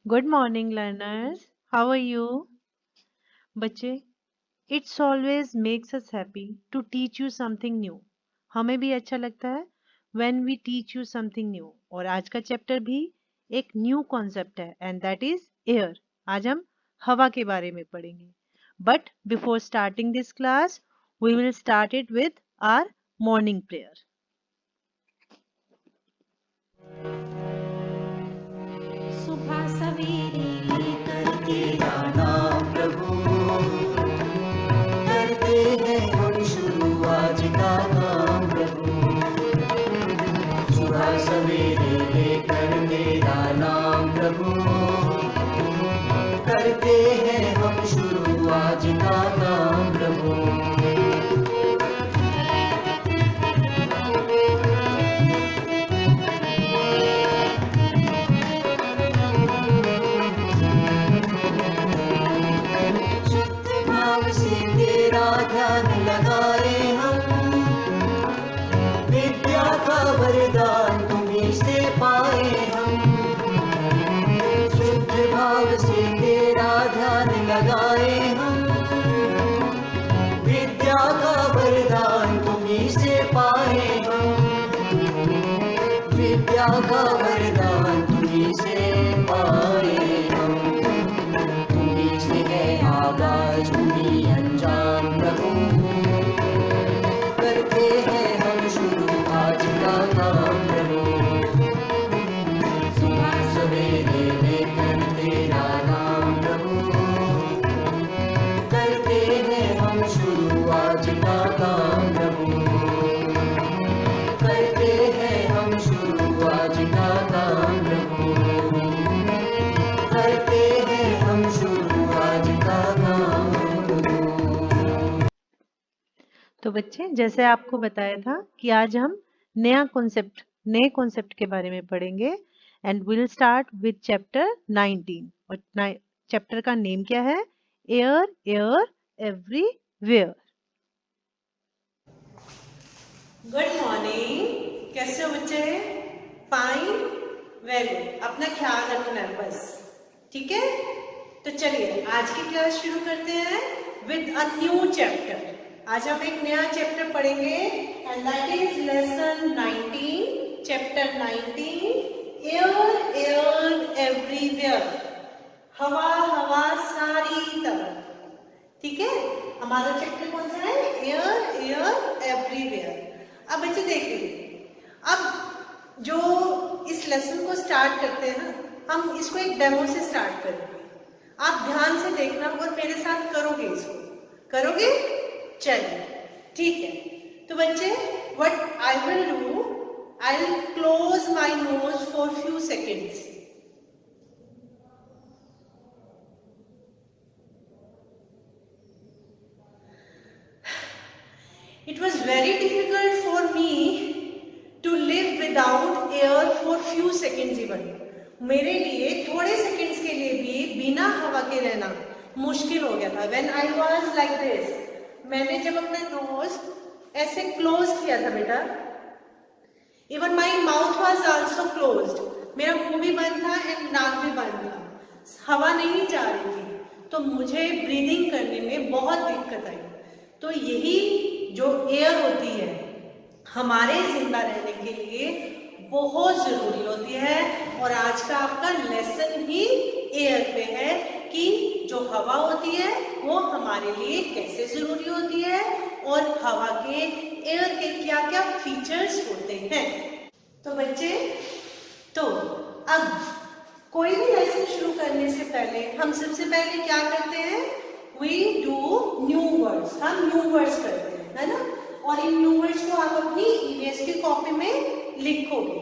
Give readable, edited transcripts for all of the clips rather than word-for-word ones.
Good morning, learners. How are you? बच्चे, it's always makes us happy to teach you something new. हमें भी अच्छा लगता है when we teach you something new. और आज का चैप्टर भी एक न्यू कॉन्सेप्ट है and that is air. आज हम हवा के बारे में पढ़ेंगे. But before starting this class, we will start it with our morning prayer. सुबह सवेरे लेकर तेरा नाम प्रभु करते हैं हम शुरू आज का काम प्रभु। सुबह सवेरे लेकर तेरा नाम प्रभु करते हैं हम शुरू आज का काम प्रभु। ध्यान लगाए हम विद्या का वरदान तुम्हीं से पाए हम। शुद्ध भाव से तेरा ध्यान लगाए हम विद्या का वरदान तुम्हीं से पाए हम। विद्या का वरदान तुम्हीं से पाए हम। तुम्हीं से है आगाज तुम्हीं अंजाम प्रभु करते हैं हम शुरू आज का काम प्रभु। सुबह सवेरे लेकर तेरा नाम प्रभु करते हैं हम शुरू आज का काम प्रभु। करते हैं हम शुरू आज का काम प्रभु। करते हैं हम शुरू आज का काम प्रभु। तो बच्चे, जैसे आपको बताया था कि आज हम नए कॉन्सेप्ट के बारे में पढ़ेंगे and will start with chapter 19 और चैप्टर का नेम क्या है? Air air everywhere. Good morning. कैसे हो बच्चे? Fine, very good. अपना ख्याल रखना है बस, ठीक है? तो चलिए आज की क्लास शुरू करते हैं विद अ न्यू चैप्टर। आज हम एक नया चैप्टर पढ़ेंगे and that is lesson 19, chapter 19, air air everywhere. हवा हवा सारी तरफ। ठीक है, हमारा चैप्टर कौन सा है? Air air everywhere. अब बच्चे देखिए, अब जो इस लेसन को स्टार्ट करते हैं ना, हम इसको एक डेमो से स्टार्ट करेंगे। आप ध्यान से देखना और मेरे साथ करोगे, इसको करोगे? चलिए ठीक है। तो बच्चे, what I will do, I will close my nose for few seconds. It was very difficult for me to live without air for few seconds even. मेरे लिए थोड़े सेकंड्स के लिए भी बिना हवा के रहना मुश्किल हो गया था। When I was like this, मैंने जब अपना नोज ऐसे क्लोज किया था बेटा, even my mouth was also closed, मेरा मुंह भी बंद था एंड नाक भी बंद था, हवा नहीं जा रही थी, तो मुझे ब्रीदिंग करने में बहुत दिक्कत आई। तो यही जो एयर होती है हमारे जिंदा रहने के लिए बहुत जरूरी होती है। और आज का आपका लेसन ही एयर पे है कि जो हवा होती है वो हमारे लिए कैसे जरूरी होती है और हवा के, एयर के क्या क्या फीचर्स होते हैं। तो बच्चे, तो अब कोई भी लेसन शुरू करने से पहले हम सबसे पहले क्या करते हैं? We do new words। हम न्यू वर्ड्स करते हैं, है ना? और इन न्यू वर्ड्स को आप अपनी ईवीएस की कॉपी में लिखोगे।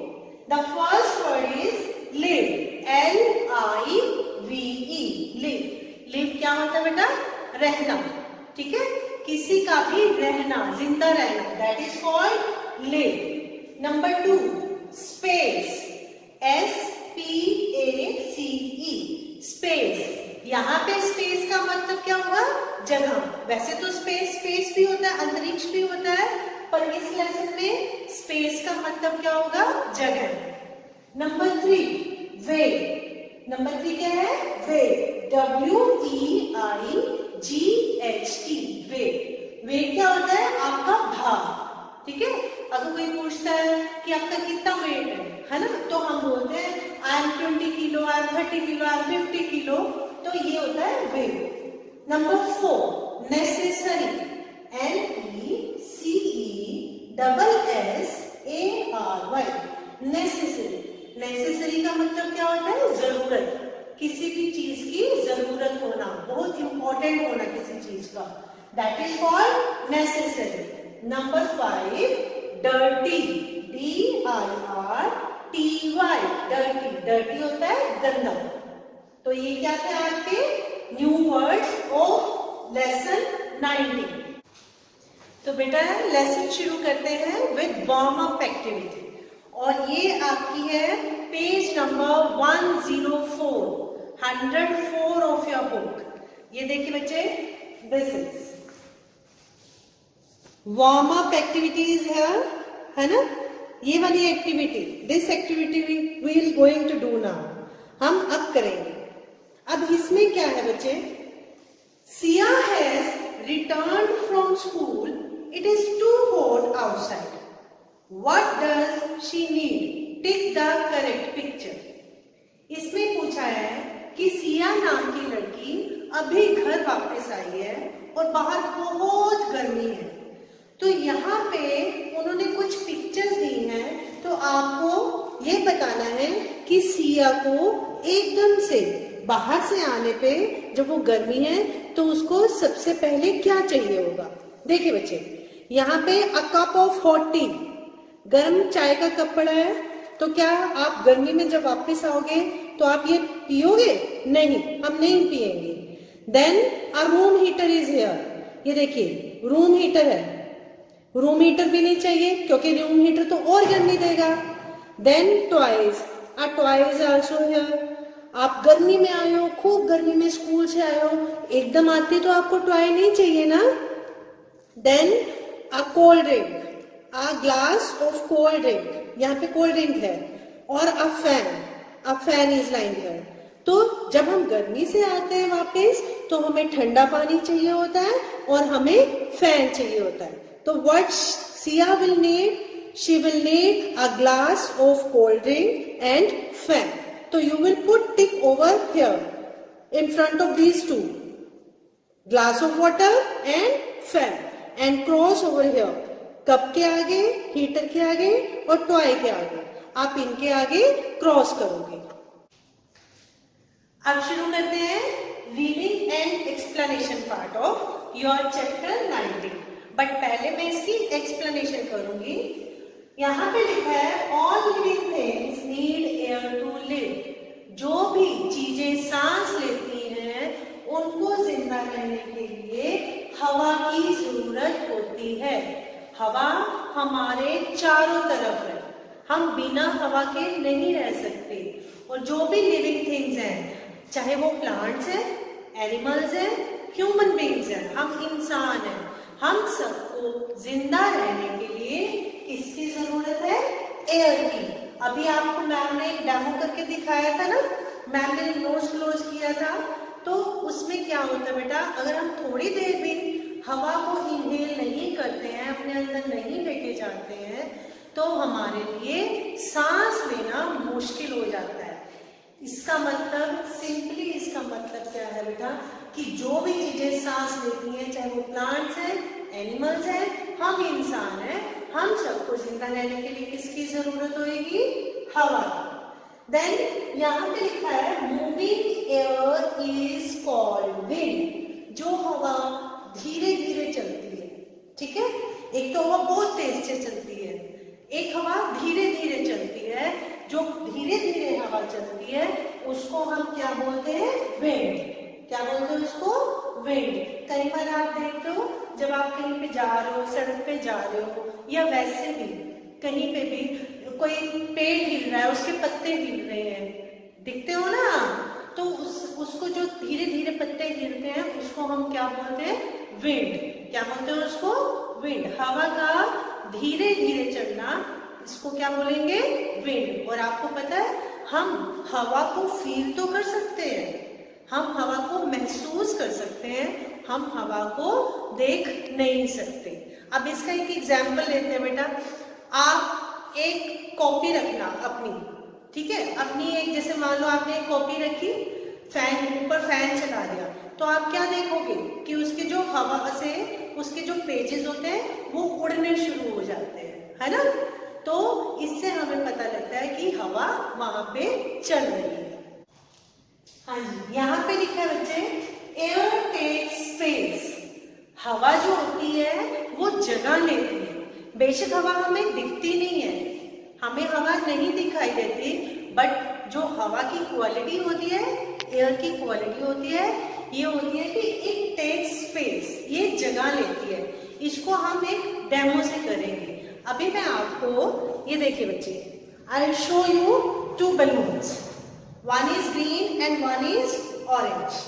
The first word is live, LIVE, live. Live क्या होता है बेटा? रहना। ठीक है, किसी का भी रहना, जिंदा रहना, that is called live. Number 2, space, SPACE, space. यहाँ पे स्पेस का मतलब क्या होगा? जगह। वैसे तो स्पेस भी होता है, अंतरिक्ष भी होता है, पर इस लेसन में स्पेस का मतलब क्या होगा? जगह। नंबर 3, वे, नंबर 3 क्या है? Wait, WEIGHT, wait. वेट क्या होता है? आपका भार, ठीक है। अगर कोई पूछता है कि आपका कितना वेट है ना, तो हम बोलते हैं I am 20 kilo, I am 30 kilo, I am 50 kilo, तो ये होता है weight. Number 4, necessary, NECESSARY, necessary. Necessary का मतलब क्या होता है? जरूरत, किसी भी चीज की जरूरत होना, बहुत इंपॉर्टेंट होना किसी चीज का, that is called necessary. Number 5, dirty, DIRTY, dirty. Dirty होता है गंदा। तो ये क्या थे आपके न्यू वर्ड्स ऑफ लेसन 19। तो बेटा लेसन शुरू करते हैं विद वार्म अप एक्टिविटी, और ये आपकी है page number 104 of your book. ये देखिए बच्चे, this is warm up activities है ना, ये वाली activity, this activity we will going to do now, हम अब करेंगे। अब इसमें क्या है बच्चे? Siya has return from school, it is too hot outside, what does she need, tick the correct picture. इसमें पूछा है कि सिया नाम की लड़की अभी घर वापस आई है और बाहर बहुत गर्मी है, तो यहाँ पे उन्होंने कुछ पिक्चर्स दी हैं, तो आपको ये बताना है कि सिया को एकदम से बाहर से आने पे जब वो गर्मी है तो उसको सबसे पहले क्या चाहिए होगा। देखिए बच्चे, यहाँ पे a cup of hot T, गर्म चाय का कप पड़ा है, तो क्या आप गर्मी में जब वापस आओगे तो आप ये पियोगे? नहीं, हम नहीं पिएंगे। Then a room heater is here, ये देखिए रूम हीटर है, रूम हीटर भी नहीं चाहिए क्योंकि रूम हीटर तो और गर्मी देगा। Then toys, a toys also here, आप गर्मी में आए हो, खूब गर्मी में स्कूल से आए हो, एकदम आते तो आपको टॉय नहीं चाहिए ना। Then a cold drink, a glass of cold drink, यहाँ पे कोल्ड ड्रिंक है, और a fan is lying here. तो जब हम गर्मी से आते हैं वापस तो हमें ठंडा पानी चाहिए होता है और हमें फैन चाहिए होता है। तो what Siya will need, she will need a glass of cold drink and fan. तो you will put tick over here in front of these two, glass of water and fan, and cross over here, cup के आगे, heater के आगे और toy के आगे, आप इनके आगे क्रॉस करोगे। अब शुरू करते हैं reading and explanation part of your chapter 19, but पहले मैं इसकी एक्सप्लेनेशन करूंगी। यहाँ पे लिखा है all living things need air to live, जो भी चीजें सांस लेती हैं उनको जिंदा रहने के लिए हवा की जरूरत होती है। हवा हमारे चारों तरफ है, हम बिना हवा के नहीं रह सकते। और जो भी लिविंग थिंग्स हैं, चाहे वो प्लांट्स हैं, एनिमल्स हैं, ह्यूमन बीइंग्स हैं, हम इंसान हैं, हम सबको जिंदा रहने के लिए किसकी जरूरत है? एयर की। अभी आपको मैम ने एक डेमो करके दिखाया था ना, मैम ने नोज क्लोज किया था, तो उसमें क्या होता है बेटा, अगर हम थोड़ी देर भी हवा को इनहेल नहीं करते हैं, अपने अंदर नहीं लेके जाते हैं, तो हमारे लिए सांस लेना मुश्किल हो जाता है। इसका मतलब सिंपली इसका मतलब क्या है बेटा, कि जो भी चीजें सांस लेती हैं, चाहे वो प्लांट्स हैं, एनिमल्स हैं, हम इंसान हैं, हम सबको जिंदा रहने के लिए किसकी जरूरत होगी? हवा की। देन यहाँ पे लिखा है moving air is called wind, जो हवा धीरे धीरे चलती है, ठीक है। एक तो हवा बहुत तेज से चलती है, एक हवा धीरे धीरे चलती है। जो धीरे धीरे हवा चलती है उसको हम क्या बोलते हैं? विंड। क्या बोलते हैं उसको? विंड। कई बार आप देखते हो जब आप कहीं पे जा रहे हो, सड़क पे जा रहे हो, या वैसे भी कहीं पे भी कोई पेड़ हिल रहा है, उसके पत्ते हिल रहे हैं, दिखते हो ना, तो उसको जो धीरे धीरे पत्ते हिलते हैं उसको हम क्या बोलते हैं? विंड। क्या बोलते हैं उसको? विंड। हवा का धीरे धीरे चलना, इसको क्या बोलेंगे? विंड। और आपको पता है हम हवा को फील तो कर सकते हैं, हम हवा को महसूस कर सकते हैं, हम हवा को देख नहीं सकते। अब इसका एक एग्जाम्पल लेते हैं बेटा। आप एक कॉपी रखना अपनी, ठीक है, अपनी एक, जैसे मान लो आपने एक कॉपी रखी, फैन ऊपर फैन चला दिया, तो आप क्या देखोगे कि उसके जो हवा से उसके जो पेजेस होते हैं वो उड़ने शुरू हो जाते हैं, है ना। तो इससे हमें पता लगता है कि हवा वहां पे चल रही है। हाँ जी, यहाँ पे लिखा है बच्चे, एयर टेक्स स्पेस। हवा जो होती है वो जगह लेती है। बेशक हवा हमें दिखती नहीं है, हमें हवा नहीं दिखाई देती, बट जो हवा की क्वालिटी होती है, एयर की क्वालिटी होती है, ये होती है कि इट टेक्स स्पेस, ये जगह लेती है। इसको हम एक डेमो से करेंगे। अभी मैं आपको ये देखिए बच्चे, I will show you 2 balloons, one is green and one is orange,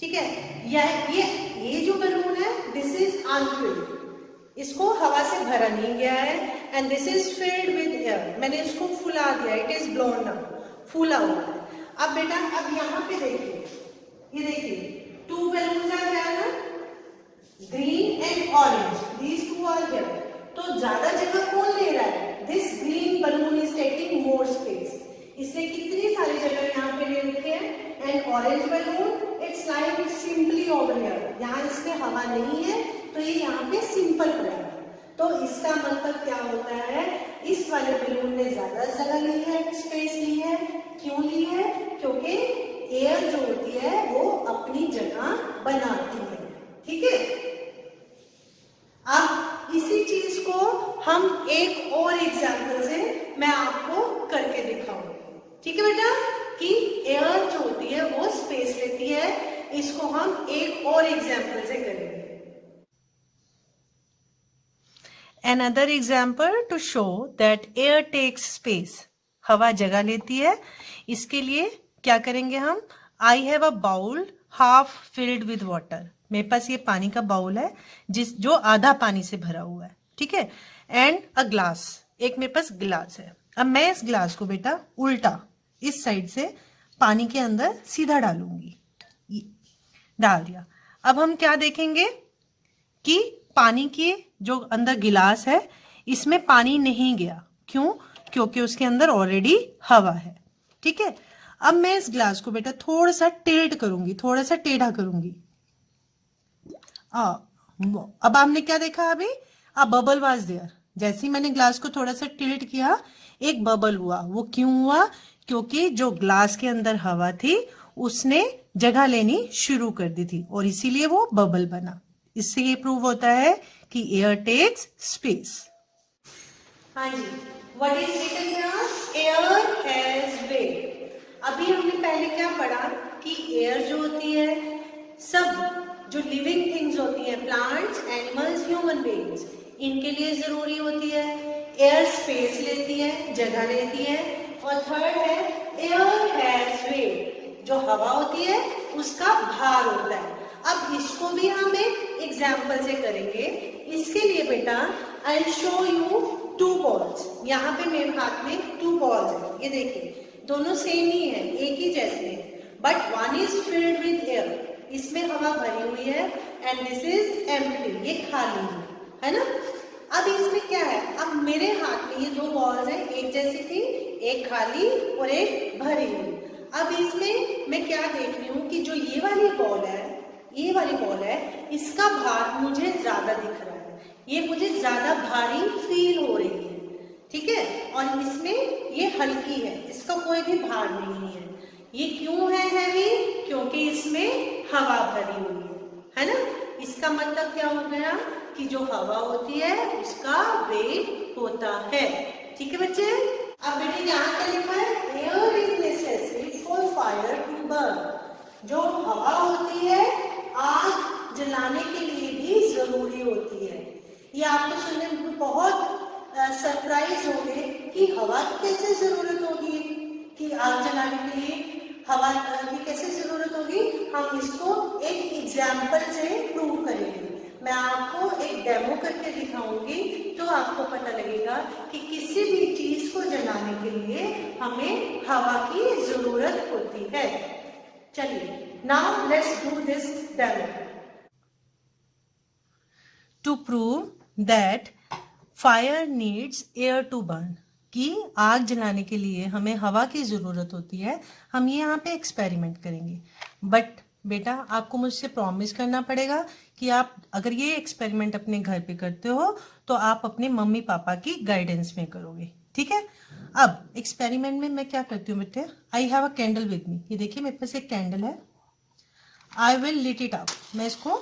ठीक है। ये जो बलून है दिस इज अनफिल्ड, इसको हवा से भरा नहीं गया है, and this is filled with air, मैंने इसको फुला दिया, इट इज ब्लोन नाउ, फूला हुआ है। अब बेटा अब यहाँ पे देखिए, ये देखिए 2 balloons are there, green and orange, these 2 are there. तो ज्यादा जगह कौन ले रहा है? This green balloon is taking more space, इसने कितनी सारी जगह यहाँ पे ले रखी है, and orange balloon it's like simply over here, यहाँ इसमें हवा नहीं है तो ये यहाँ पे सिंपल पड़ा है। तो इसका मतलब क्या होता है, इस वाले बलून ने ज्यादा जगह ली है, स्पेस ली है। क्यों ली है? क्योंकि एयर जो होती है वो अपनी जगह बनाती है, ठीक है। अब इसी चीज को हम एक और एग्जाम्पल से मैं आपको करके दिखाऊंगी, ठीक है बेटा, कि एयर जो होती है वो स्पेस लेती है। इसको हम एक और एग्जाम्पल से करेंगे। Another example to show that air takes space, हवा जगह लेती है। इसके लिए क्या करेंगे हम, I have a bowl half filled with water, मेरे पास ये पानी का बाउल है जो आधा पानी से भरा हुआ है, ठीक है। एंड अ ग्लास, एक मेरे पास ग्लास है। अब मैं इस ग्लास को बेटा उल्टा इस साइड से पानी के अंदर सीधा डालूंगी, डाल दिया। अब हम क्या देखेंगे कि पानी की जो अंदर गिलास है इसमें पानी नहीं गया। क्यों? क्योंकि उसके अंदर ऑलरेडी हवा है, ठीक है। अब मैं इस ग्लास को बेटा थोड़ा सा टिल्ट करूंगी, थोड़ा सा टेढ़ा करूंगी। अब आपने क्या देखा, अभी बबल वाज देयर, जैसे ही मैंने ग्लास को थोड़ा सा टिल्ट किया एक बबल हुआ। वो क्यों हुआ? क्योंकि जो ग्लास के अंदर हवा थी उसने जगह लेनी शुरू कर दी थी और इसीलिए वो बबल बना। इससे ये प्रूव होता है कि एयर टेक्स स्पेस। हाँ जी, what is written here? Air has weight. अभी हमने पहले क्या पढ़ा कि एयर जो होती है, सब जो लिविंग थिंग्स होती हैं, प्लांट्स, एनिमल्स, ह्यूमन बीइंग्स, इनके लिए जरूरी होती है। एयर स्पेस लेती है, जगह लेती है। और थर्ड है एयर हैज वेट, जो हवा होती है उसका भार होता है। अब इसको भी हम एक एग्जाम्पल से करेंगे। इसके लिए बेटा I will show you 2 balls. यहाँ पे मेरे हाथ में 2 बॉल्स है, ये देखिए दोनों सेम ही है, एक ही जैसे हैं, but one is filled with air, इसमें हवा भरी हुई है, एंड दिस इज एम्प्टी, ये खाली है ना। अब इसमें क्या है, अब मेरे हाथ में ये 2 बॉल्स हैं, एक जैसी थी, एक खाली और एक भरी हुई। अब इसमें मैं क्या देख रही हूँ कि जो ये वाली बॉल है, ये वाली बॉल है, इसका भार मुझे ज्यादा दिख रहा है, ये मुझे ज्यादा भारी फील हो रही है, ठीक है। और इसमें ये हल्की है, इसका कोई भी भार नहीं है। ये क्यों है हैवी? क्योंकि इसमें हवा भरी हुई है ना। इसका मतलब क्या हो गया कि जो हवा होती है उसका वेट होता है, ठीक है बच्चे। अब बेटे यहाँ क्या लिखा है, air is necessary for fire to burn. जो हवा होती है आग जलाने के लिए भी जरूरी होती है। ये आपको सुनने में बहुत सरप्राइज होंगे कि हवा की कैसे जरूरत होगी, कि आग जलाने के लिए हवा की कैसे जरूरत होगी। हम इसको एक एग्जाम्पल से प्रूव करेंगे। मैं आपको एक डेमो करके दिखाऊंगी, तो आपको पता लगेगा कि किसी भी चीज को जलाने के लिए हमें हवा की जरूरत होती है। चलिए, now let's do this demo. To prove that fire needs air to burn, कि आग जलाने के लिए हमें हवा की ज़रूरत होती है, हम ये यहाँ पे एक्सपेरिमेंट करेंगे। बट बेटा, आपको मुझसे प्रॉमिस करना पड़ेगा कि आप अगर ये एक्सपेरिमेंट अपने घर पे करते हो तो आप अपने मम्मी पापा की गाइडेंस में करोगे, ठीक है? अब एक्सपेरिमेंट में मैं क्या करती हूँ बेटे, I have a candle with me. ये देखिए मेरे पास एक कैंडल है। I will lit it up, मैं इसको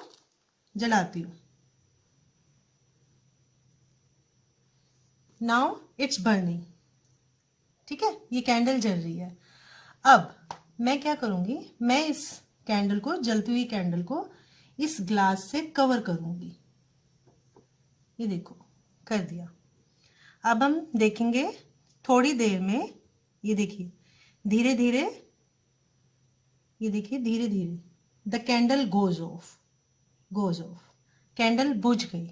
जलाती हूँ। नाउ इट्स बर्निंग, ठीक है, ये कैंडल जल रही है। अब मैं क्या करूंगी, मैं इस कैंडल को, जलती हुई कैंडल को इस ग्लास से कवर करूंगी। ये देखो, कर दिया। अब हम देखेंगे थोड़ी देर में, ये देखिए धीरे धीरे, ये देखिए धीरे धीरे the candle goes off, candle बुझ गई।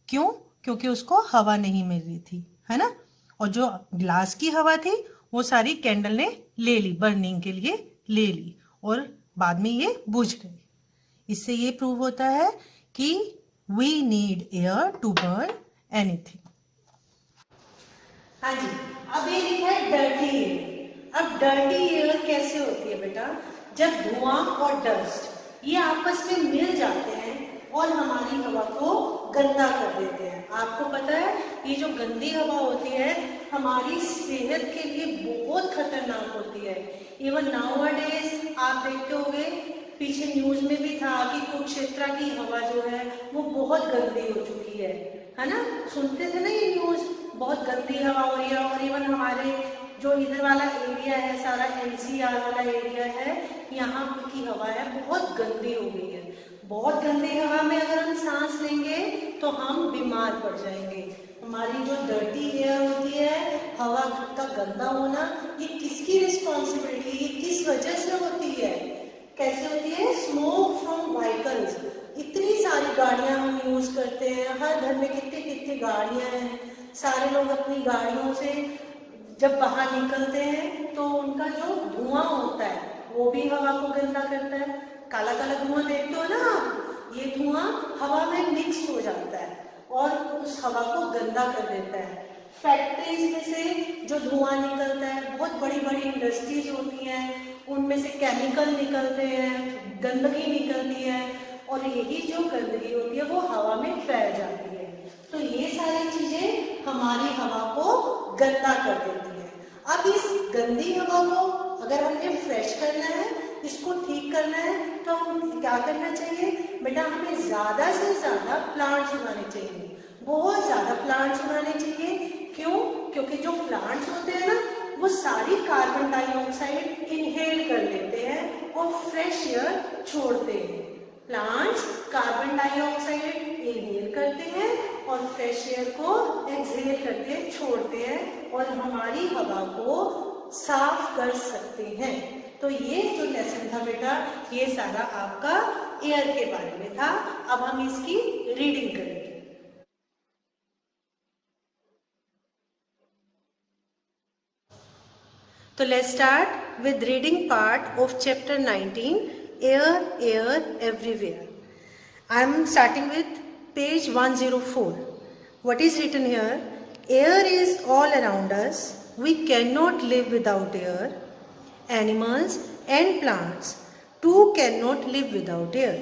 क्यों? क्योंकि उसको हवा नहीं मिल रही थी, है ना? और जो ग्लास की हवा थी वो सारी कैंडल ने ले ली, बर्निंग के लिए ले ली, और बाद में ये बुझ गई। इससे ये प्रूव होता है कि we need air to burn anything. हाँ जी, अब ये लिखा है डर्टी एयर। अब डर्टी एयर कैसे होती है बेटा? जब धुआं और डस्ट ये आपस में मिल जाते हैं और हमारी हवा को गंदा कर देते हैं। आपको पता है, ये जो गंदी हवा होती है हमारी सेहत के लिए बहुत खतरनाक होती है। इवन नाउअडेज आप देखते होंगे, पीछे न्यूज में भी था कि कुरुक्षेत्र की हवा जो है वो बहुत गंदी हो चुकी है ना? सुनते थे ना ये न्यूज, बहुत गंदी हवा हो रही है। और इवन हमारे जो इधर वाला एरिया है, सारा एनसीआर वाला एरिया है, यहाँ की हवा है बहुत गंदी हो गई है। बहुत गंदी हवा में अगर हम सांस लेंगे तो हम बीमार पड़ जाएंगे। हमारी जो डर्टी एयर होती है, हवा का गंदा होना, ये किसकी रिस्पॉन्सिबिलिटी, ये किस वजह से होती है? कैसे होती है? Smoke from vehicles. इतनी सारी गाड़ियां हम यूज करते हैं, हर घर में कितनी कितनी गाड़ियां हैं, सारे लोग अपनी गाड़ियों से जब बाहर निकलते हैं तो उनका जो धुआं होता है वो भी हवा को गंदा करता है। काला काला धुआं देखते हो ना आप, ये धुआं हवा में मिक्स हो जाता है और उस हवा को गंदा कर देता है। फैक्ट्रीज में से जो धुआं निकलता है, बहुत बड़ी बड़ी इंडस्ट्रीज होती हैं, उनमें से केमिकल निकलते हैं, गंदगी निकलती है, और यही जो गंदगी होती है वो हवा में फैल जाती है। तो ये सारी चीजें हमारी हवा को गंदा कर देती है। अब इस गंदी हवा को अगर हमने फ्रेश करना है, इसको ठीक करना है, तो हम क्या करना चाहिए बेटा? हमें ज्यादा से ज्यादा प्लांट्स उगाने चाहिए, बहुत ज्यादा प्लांट्स उगाने चाहिए। क्यों? क्योंकि जो प्लांट्स होते हैं ना, वो सारी कार्बन डाइऑक्साइड इनहेल कर लेते हैं और फ्रेश एयर छोड़ते हैं। प्लांट्स कार्बन डाइऑक्साइड इनहेल करते हैं और फ्रेश एयर को एक्सहेल करके छोड़ते हैं और हमारी हवा को साफ कर सकते हैं। तो ये जो लेसन था बेटा, ये सारा आपका एयर के बारे में था। अब हम इसकी रीडिंग करेंगे। तो let's start with reading part of chapter 19, air air everywhere. I am starting with page 104. What is written here? Air is all around us. We cannot live without air. Animals and plants too cannot live without air.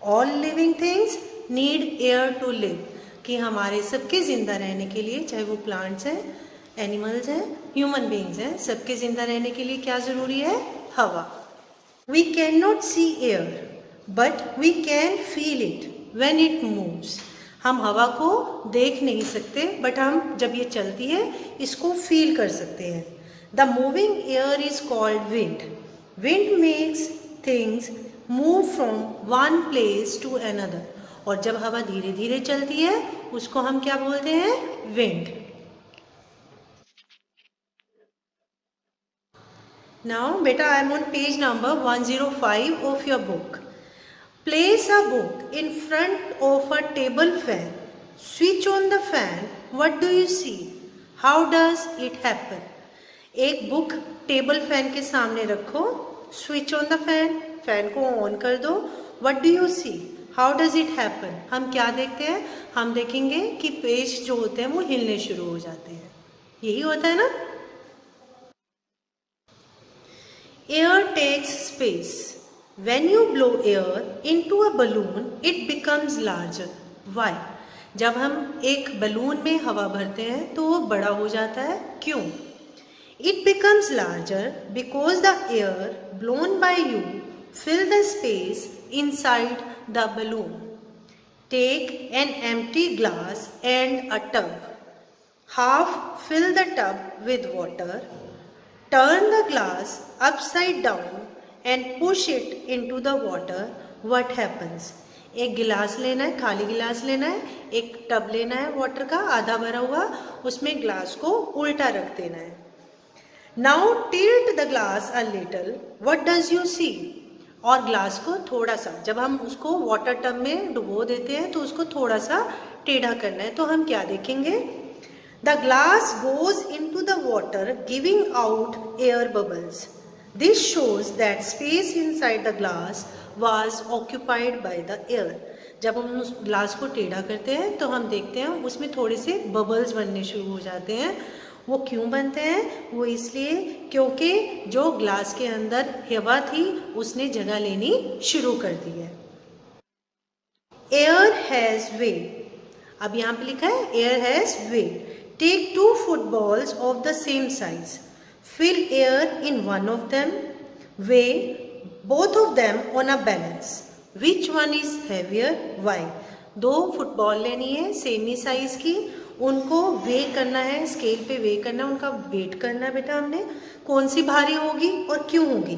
All living things need air to live. कि हमारे सबके जिंदा रहने के लिए, चाहे वो plants हैं, एनिमल्स हैं, ह्यूमन बींग्स हैं, सबके जिंदा रहने के लिए क्या जरूरी है? हवा। We cannot see air, but we can feel it when it moves. हम हवा को देख नहीं सकते, बट हम जब ये चलती है इसको फील कर सकते हैं। The moving air is called wind. Wind makes things move from one place to another. और जब हवा धीरे धीरे चलती है उसको हम क्या बोलते हैं? Wind. Now beta, I am on page number 105 of your book. Place a book in front of a table fan. Switch on the fan. What do you see? How does it happen? एक book table fan के सामने रखो, switch on the fan, fan को on कर दो. What do you see? How does it happen? हम क्या देखते हैं? हम देखेंगे कि पेज जो होते हैं वो हिलने शुरू हो जाते हैं. यही होता है ना. Air takes space. When you blow air into a balloon, it becomes larger. Why? जब हम एक बलून में हवा भरते हैं तो वो बड़ा हो जाता है. क्यों? It becomes larger because the air blown by you fill the space inside the balloon. Take an empty glass and a tub. Half fill the tub with water. Turn the glass upside down and push it into the water. What happens? एक गिलास लेना है, खाली गिलास लेना है, एक tub लेना है वाटर का आधा भरा हुआ, उसमें ग्लास को उल्टा रख देना है. Now tilt the glass a little. What does you see? और ग्लास को थोड़ा सा, जब हम उसको वाटर टब में डुबो देते हैं तो उसको थोड़ा सा टेढ़ा करना है. तो हम क्या देखेंगे? The glass goes into the water, giving out air bubbles. This shows that space inside the glass was occupied by the air. जब हम उस ग्लास को टेढ़ा करते हैं तो हम देखते हैं उसमें थोड़े से बबल्स बनने शुरू हो जाते हैं. वो क्यों बनते हैं? वो इसलिए क्योंकि जो ग्लास के अंदर हवा थी उसने जगह लेनी शुरू कर दी है. Air has weight. अब यहाँ पे लिखा है air has weight. Take 2 footballs of the same size. Fill air in one of them. Weigh both of them on a balance. Which one is heavier? Why? 2 football लेनी है same ही size की, उनको वे करना है, स्केल पे वे करना है, उनका वेट करना है बेटा हमने. कौन सी भारी होगी और क्यों होगी?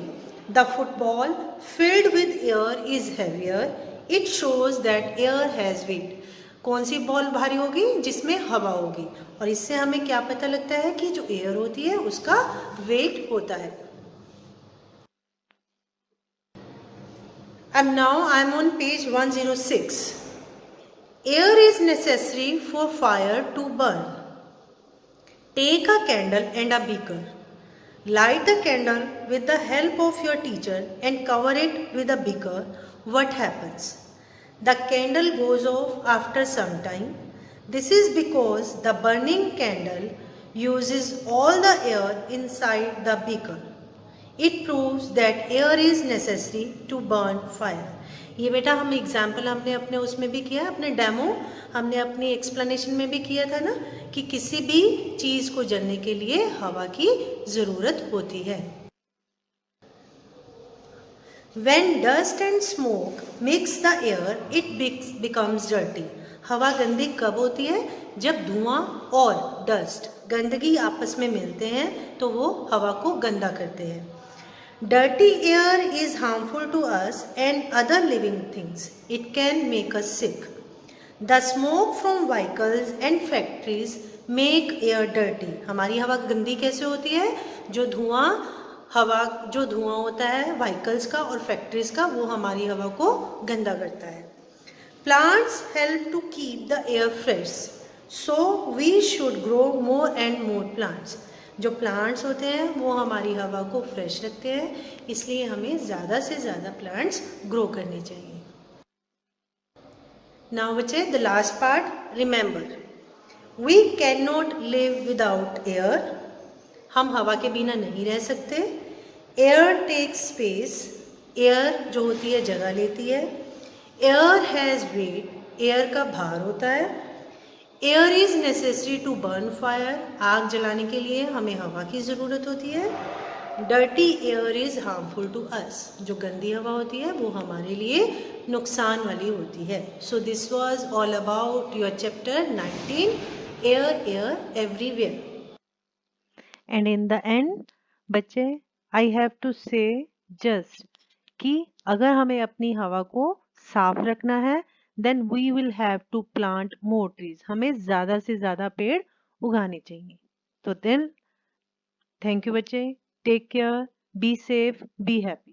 The football filled with air is heavier. It shows that air has weight. कौन सी बॉल भारी होगी? जिसमें हवा होगी. और इससे हमें क्या पता लगता है कि जो एयर होती है उसका वेट होता है. And now I am on page 106. Air is necessary for fire to burn. Take a candle and a beaker. Light the candle with the help of your teacher and cover it with a beaker. What happens? The candle goes off after some time. This is because the burning candle uses all the air inside the beaker. It proves that air is necessary to burn fire. ये बेटा हम example हमने अपने उसमें भी किया, अपने demo हमने अपनी एक्सप्लेनेशन में भी किया था ना कि किसी भी चीज को जलने के लिए हवा की जरूरत होती है. When dust and smoke mix the air, it becomes dirty. हवा गंदी कब होती है? जब धुआं और डस्ट गंदगी आपस में मिलते हैं तो वो हवा को गंदा करते हैं. Dirty air is harmful to us and other living things. It can make us sick. The smoke from vehicles and factories make air dirty. हमारी हवा गंदी कैसे होती है? जो धुआं होता है व्हीकल्स का और फैक्ट्रीज का, वो हमारी हवा को गंदा करता है. Plants help to keep the air fresh, so we should grow more and more plants. जो प्लांट्स होते हैं वो हमारी हवा को फ्रेश रखते हैं, इसलिए हमें ज़्यादा से ज़्यादा प्लांट्स ग्रो करने चाहिए. नाउ बच्चे the last part, remember we can not live without air. हम हवा के बिना नहीं रह सकते. एयर टेक्स स्पेस, एयर जो होती है जगह लेती है. एयर हैज़ वेट, एयर का भार होता है. Air is necessary to burn fire, आग जलाने के लिए हमें हवा की ज़रूरत होती है. Dirty air is harmful to us, जो गंदी हवा होती है वो हमारे लिए नुकसान वाली होती है. So this was all about your chapter 19, air air everywhere. And in the end बच्चे I have to say just कि अगर हमें अपनी हवा को साफ रखना है then we will have to plant more trees. हमें ज़्यादा से ज़्यादा पेड़ उगाने चाहिए. तो देन थैंक यू बच्चे, take care, be safe, be happy.